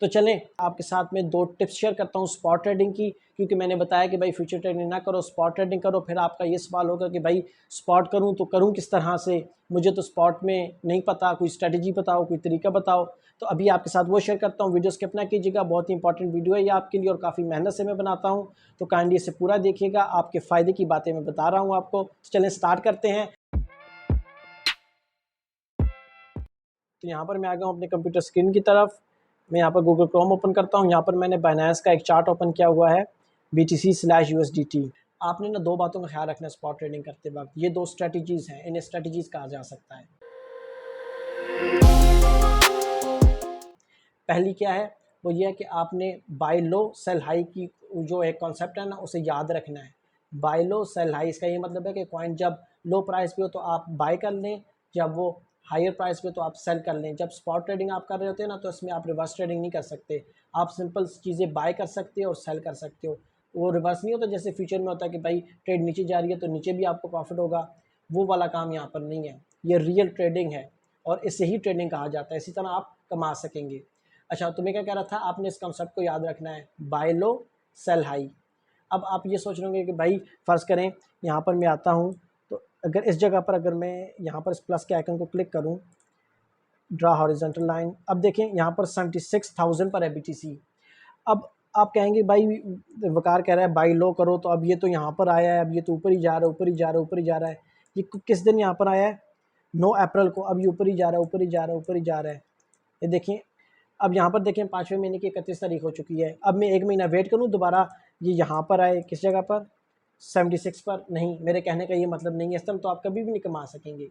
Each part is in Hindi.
तो चलें आपके साथ में 2 टिप्स शेयर करता हूँ स्पॉट ट्रेडिंग की, क्योंकि मैंने बताया कि भाई फ्यूचर ट्रेडिंग ना करो, स्पॉट ट्रेडिंग करो। फिर आपका ये सवाल होगा कि भाई स्पॉट करूँ तो करूँ किस तरह से, मुझे तो स्पॉट में नहीं पता, कोई स्ट्रेटजी बताओ, कोई तरीका बताओ। तो अभी आपके साथ वो शेयर करता हूँ, वीडियो स्किप ना कीजिएगा, बहुत ही इंपॉर्टेंट वीडियो है ये आपके लिए और काफ़ी मेहनत से मैं बनाता हूँ, तो काइंडली इसे पूरा देखिएगा, आपके फ़ायदे की बातें मैं बता रहा हूँ आपको। तो चलें स्टार्ट करते हैं। तो यहाँ पर मैं आ गया हूँ अपने कंप्यूटर स्क्रीन की तरफ। मैं यहाँ पर गूगल क्रोम ओपन करता हूँ। यहाँ पर मैंने बाइनेंस का एक चार्ट ओपन किया हुआ है, BTC/USDT। आपने ना 2 बातों का ख्याल रखना है स्पॉट ट्रेडिंग करते वक्त। ये 2 स्ट्रेटजीज़ हैं, इन्हें स्ट्रेटजीज़ कहा जा सकता है। पहली क्या है, वो ये है कि आपने बाय लो सेल हाई की जो एक कॉन्सेप्ट है ना, उसे याद रखना है। बाय लो सेल हाई, इसका ये मतलब है कि कॉइन जब लो प्राइस पे हो तो आप बाय कर लें, जब वो हायर प्राइस पे तो आप सेल कर लें। जब स्पॉट ट्रेडिंग आप कर रहे होते हैं ना, तो इसमें आप रिवर्स ट्रेडिंग नहीं कर सकते। आप सिंपल चीज़ें बाय कर सकते हो और सेल कर सकते हो। वो रिवर्स नहीं होता जैसे फ्यूचर में होता है कि भाई ट्रेड नीचे जा रही है तो नीचे भी आपको प्रॉफिट होगा, वो वाला काम यहाँ पर नहीं है। ये रियल ट्रेडिंग है और इसे ही ट्रेडिंग कहा जाता है। इसी तरह आप कमा सकेंगे। अच्छा, तो मैं क्या कह रहा था, आपने इस कॉन्सेप्ट को याद रखना है, बाय लो सेल हाई। अब आप ये सोच रहे होंगे कि भाई फ़र्ज़ करें यहाँ पर मैं आता हूँ, तो अगर इस जगह पर अगर मैं यहाँ पर इस प्लस के आइकन को क्लिक करूँ, ड्रा हॉरिजॉन्टल लाइन, अब देखें यहाँ पर 76,000 पर है BTC। अब आप कहेंगे भाई वकार कह रहा है बाई लो करो, तो अब ये तो यहाँ पर आया है, अब ये तो ऊपर ही जा रहा है, ऊपर ही जा रहा है, ऊपर ही जा रहा है। ये किस दिन यहाँ पर आया है? 9 अप्रैल को। अब ये ऊपर ही जा रहा है, ऊपर ही जा रहा है, ऊपर ही जा रहा है। ये देखिए, अब यहाँ पर देखें 5वें महीने की 31 तारीख हो चुकी है। अब मैं 1 महीना वेट करूँ दोबारा ये यहाँ पर आए, किस जगह पर? 76 पर। नहीं, मेरे कहने का ये मतलब नहीं है। इस तरह तो आप कभी भी नहीं कमा सकेंगे।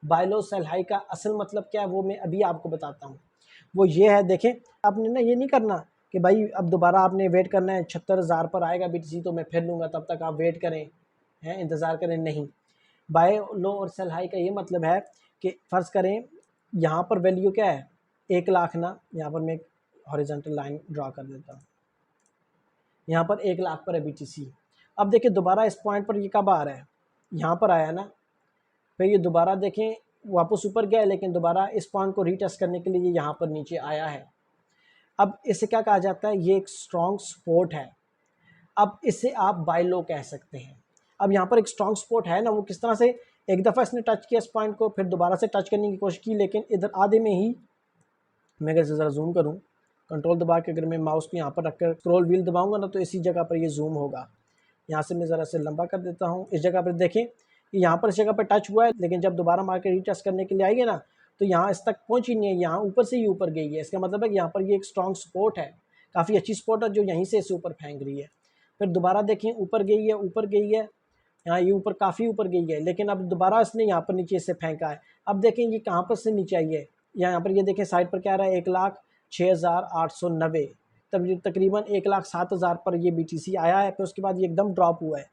बाय लो सेल हाई का असल मतलब क्या है, वो मैं अभी आपको बताता हूँ। वो ये है, देखें, आपने ना ये नहीं करना कि भाई अब दोबारा आपने वेट करना है 76,000 पर आएगा BTC तो मैं फिर लूँगा, तब तक आप वेट करें, हैं, इंतज़ार करें। नहीं, बाय लो और सेल हाई का ये मतलब है कि फ़र्ज़ करें यहाँ पर वैल्यू क्या है, 1 लाख ना, यहाँ पर मैं एक हॉरिजॉन्टल लाइन ड्रा कर देता हूँ। यहाँ पर 1 लाख पर है BTC। अब देखिए दोबारा इस पॉइंट पर ये कब आ रहा है, यहाँ पर आया ना, फिर ये दोबारा देखें वापस ऊपर गया है, लेकिन दोबारा इस पॉइंट को रीटेस्ट करने के लिए ये यहाँ पर नीचे आया है। अब इसे क्या कहा जाता है, ये एक स्ट्रॉन्ग सपोर्ट है। अब इसे आप बाय लो कह सकते हैं। अब यहाँ पर एक स्ट्रॉन्ग सपोर्ट है ना, वो किस तरह से, एक दफ़ा इसने टच किया इस पॉइंट को, फिर दोबारा से टच करने की कोशिश की, लेकिन इधर आधे में ही, मैं अगर ज़रा जूम करूँ, कंट्रोल दबा के अगर मैं माउस को यहाँ पर रखकर स्क्रॉल व्हील दबाऊंगा ना, तो इसी जगह पर ये जूम होगा। यहाँ से मैं ज़रा से लंबा कर देता हूँ। इस जगह पर देखें, यहाँ पर इस जगह पर टच हुआ है, लेकिन जब दोबारा मार्केट रीटेस्ट करने के लिए आएगी ना, तो यहाँ इस तक पहुँची नहीं है, यहाँ ऊपर से ही ऊपर गई है। इसका मतलब है कि यहाँ पर ये एक स्ट्रॉन्ग सपोर्ट है, काफ़ी अच्छी सपोर्ट है, जो यहीं से इसे ऊपर फेंक रही है। फिर दोबारा देखें, ऊपर गई है, ऊपर गई है, यहाँ ये ऊपर काफ़ी ऊपर गई है, लेकिन अब दोबारा इसने यहाँ पर नीचे से फेंका है। अब देखें ये कहाँ पर से नीचे आई है, यहाँ पर ये देखें साइड पर क्या आ रहा है, 1,06,890, तब ये तकरीबन 1,07,000 पर ये BTC आया है। फिर उसके बाद ये एकदम ड्रॉप हुआ है।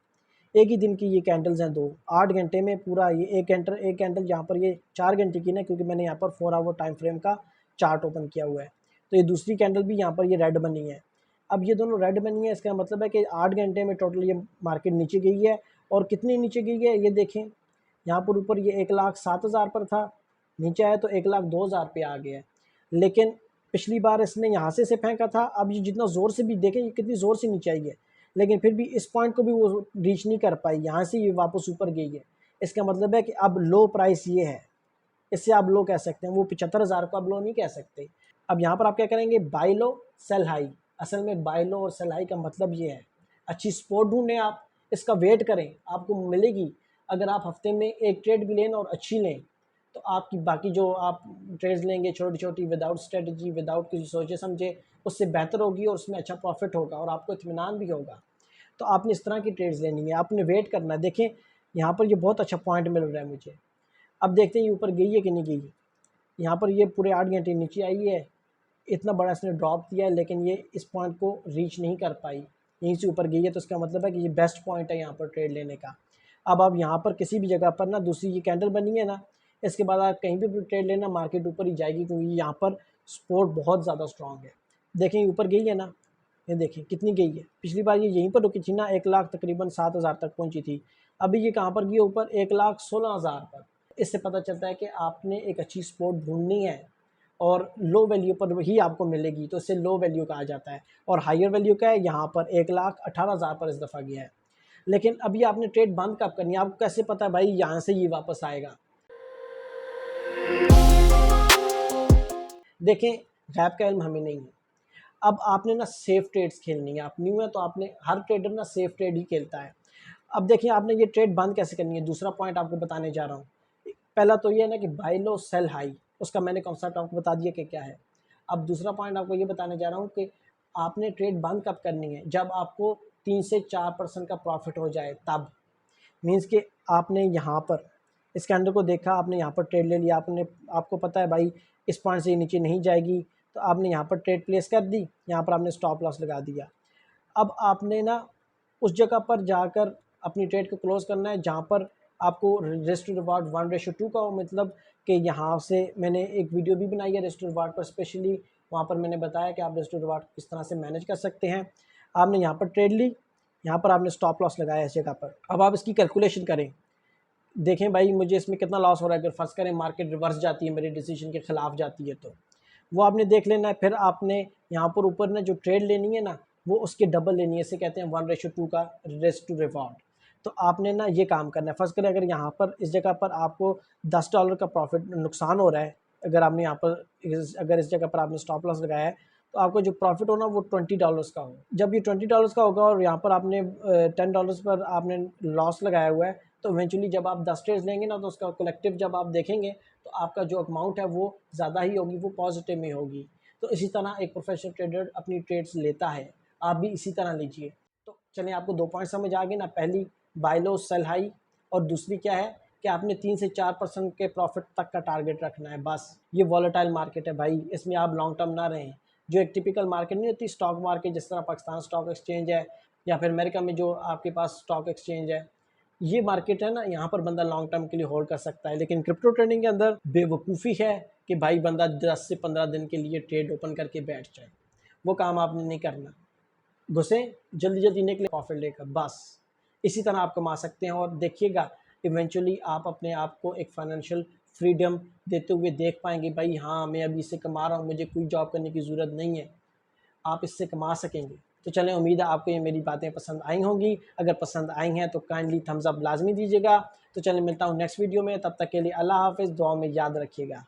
एक ही दिन की ये कैंडल्स हैं, 2 8 घंटे में पूरा ये एक कैंडल यहाँ पर ये 4 घंटे की ना, क्योंकि मैंने यहाँ पर 4 आवर टाइम फ्रेम का चार्ट ओपन किया हुआ है। तो ये दूसरी कैंडल भी यहाँ पर ये रेड बनी है। अब ये दोनों रेड बनी है, इसका मतलब है कि 8 घंटे में टोटल ये मार्केट नीचे गई है। और कितनी नीचे गई है ये देखें, यहाँ पर ऊपर ये 1,07,000 पर था, नीचे आया तो 1,02,000 पे आ गया है। लेकिन पिछली बार इसने यहाँ से फेंका था, अब ये जितना ज़ोर से भी देखें, ये कितनी ज़ोर से नीचे आई है, लेकिन फिर भी इस पॉइंट को भी वो रीच नहीं कर पाई, यहाँ से ये वापस ऊपर गई है। इसका मतलब है कि अब लो प्राइस ये है, इससे आप लो कह सकते हैं, वो 75,000 को आप लो नहीं कह सकते। अब यहाँ पर आप क्या करेंगे, बाय लो सेल हाई। असल में बाय लो और सेल हाई का मतलब ये है, अच्छी सपोर्ट ढूंढें आप, इसका वेट करें, आपको मिलेगी। अगर आप हफ्ते में एक ट्रेड भी लें और अच्छी लें, तो आपकी बाकी जो आप ट्रेड्स लेंगे छोटी छोटी, विदाउट स्ट्रेटजी, विदाउट किसी सोचे समझे, उससे बेहतर होगी और उसमें अच्छा प्रॉफिट होगा और आपको इत्मीनान भी होगा। तो आपने इस तरह की ट्रेड्स लेनी है, आपने वेट करना है। देखें यहाँ पर ये बहुत अच्छा पॉइंट मिल रहा है मुझे। अब देखते हैं ये ऊपर गई है कि नहीं गई। यहाँ पर ये पूरे 8 घंटे नीचे आई है, इतना बड़ा इसने ड्रॉप दिया है, लेकिन ये इस पॉइंट को रीच नहीं कर पाई, यहीं से ऊपर गई है। तो इसका मतलब है कि ये बेस्ट पॉइंट है यहाँ पर ट्रेड लेने का। अब आप यहाँ पर किसी भी जगह पर ना, दूसरी ये कैंडल बनी है ना, इसके बाद आप कहीं भी ट्रेड लेना, मार्केट ऊपर ही जाएगी, क्योंकि यहाँ पर सपोर्ट बहुत ज़्यादा स्ट्रॉन्ग है। देखें ऊपर गई है ना, ये देखें कितनी गई है। पिछली बार ये यहीं पर रुकी थी ना, 1 लाख तकरीबन 7,000 तक पहुंची थी। अभी ये कहाँ पर गई ऊपर, 1,16,000 पर। इससे पता चलता है कि आपने एक अच्छी सपोर्ट ढूंढनी है, और लो वैल्यू पर ही आपको मिलेगी, तो इसे लो वैल्यू कहा जाता है। और हायर वैल्यू क्या है, यहाँ पर 1,18,000 पर इस दफ़ा गया है। लेकिन अभी आपने ट्रेड बंद कब करनी है, आपको कैसे पता है भाई यहाँ से ये वापस आएगा। देखें, गैप का इल्म हमें नहीं है। अब आपने ना सेफ ट्रेड्स खेलनी है, आप न्यू है तो आपने, हर ट्रेडर ना सेफ ट्रेड ही खेलता है। अब देखिए आपने ये ट्रेड बंद कैसे करनी है, दूसरा पॉइंट आपको बताने जा रहा हूँ। पहला तो ये है ना कि बाय लो सेल हाई, उसका मैंने कॉन्सेप्ट आपको बता दिया कि क्या है। अब दूसरा पॉइंट आपको ये बताने जा रहा हूँ कि आपने ट्रेड बंद कब करनी है, जब आपको 3 से 4% का प्रॉफिट हो जाए तब। मीन्स कि आपने यहाँ पर इस कैंडल को देखा, आपने यहाँ पर ट्रेड ले लिया, आपको पता है भाई इस पॉइंट से नीचे नहीं जाएगी, तो आपने यहाँ पर ट्रेड प्लेस कर दी, यहाँ पर आपने स्टॉप लॉस लगा दिया। अब आपने ना उस जगह पर जाकर अपनी ट्रेड को क्लोज करना है जहाँ पर आपको रिस्क टू रिवार्ड 1:2 का हो। मतलब कि यहाँ से मैंने एक वीडियो भी बनाई है रिस्क टू रिवार्ड पर स्पेशली, वहाँ पर मैंने बताया कि आप रिस्क टू रिवार्ड किस तरह से मैनेज कर सकते हैं। आपने यहाँ पर ट्रेड ली, यहाँ पर आपने स्टॉप लॉस लगाया इस जगह पर। अब आप इसकी कैलकुलेशन करें, देखें भाई मुझे इसमें कितना लॉस हो रहा है। अगर फर्स्ट करें मार्केट रिवर्स जाती है, मेरे डिसीजन के ख़िलाफ़ जाती है, तो वो आपने देख लेना है। फिर आपने यहाँ पर ऊपर ना जो ट्रेड लेनी है ना, वो उसके डबल लेनी है, इसे कहते हैं 1:2 का रिस्क टू रिवॉर्ड। तो आपने ना ये काम करना है। फर्स्ट करें अगर यहाँ पर इस जगह पर आपको $10 का प्रॉफिट नुकसान हो रहा है, अगर आपने यहाँ पर अगर इस जगह पर आपने स्टॉप लॉस लगाया है, तो आपको जो प्रॉफिट होना वो $20 का हो। जब ये $20 का होगा और यहाँ पर आपने $10 पर आपने लॉस लगाया हुआ है, तो इवेंचुअली जब आप 10 ट्रेड्स लेंगे ना, तो उसका कलेक्टिव जब आप देखेंगे तो आपका जो अमाउंट है वो ज़्यादा ही होगी, वो पॉजिटिव में होगी। तो इसी तरह एक प्रोफेशनल ट्रेडर अपनी ट्रेड्स लेता है, आप भी इसी तरह लीजिए। तो चलिए आपको 2 पॉइंट समझ आ गए ना, पहली बाय लो सेल हाई, और दूसरी क्या है कि आपने 3 से 4% के प्रॉफिट तक का टारगेट रखना है बस। ये वॉलेटाइल मार्केट है भाई, इसमें आप लॉन्ग टर्म ना रहें। जो एक टिपिकल मार्केट नहीं होती स्टॉक मार्केट, जिस तरह पाकिस्तान स्टॉक एक्सचेंज है या फिर अमेरिका में जो आपके पास स्टॉक एक्सचेंज है, ये मार्केट है ना, यहाँ पर बंदा लॉन्ग टर्म के लिए होल्ड कर सकता है। लेकिन क्रिप्टो ट्रेडिंग के अंदर बेवकूफ़ी है कि भाई बंदा 10 से 15 दिन के लिए ट्रेड ओपन करके बैठ जाए, वो काम आपने नहीं करना। घुसें जल्दी जल्दी निकले प्रॉफिट लेकर, बस इसी तरह आप कमा सकते हैं। और देखिएगा इवेंचुअली आप अपने आप को एक फाइनेंशियल फ्रीडम देते हुए देख पाएंगे, भाई हाँ मैं अभी इससे कमा रहा हूँ, मुझे कोई जॉब करने की ज़रूरत नहीं है, आप इससे कमा सकेंगे। तो चलें, उम्मीद है आपको ये मेरी बातें पसंद आई होंगी। अगर पसंद आई हैं तो काइंडली थम्स अप लाजमी दीजिएगा। तो चलें, मिलता हूँ नेक्स्ट वीडियो में, तब तक के लिए अल्लाह हाफ़िज़, दुआ में याद रखिएगा।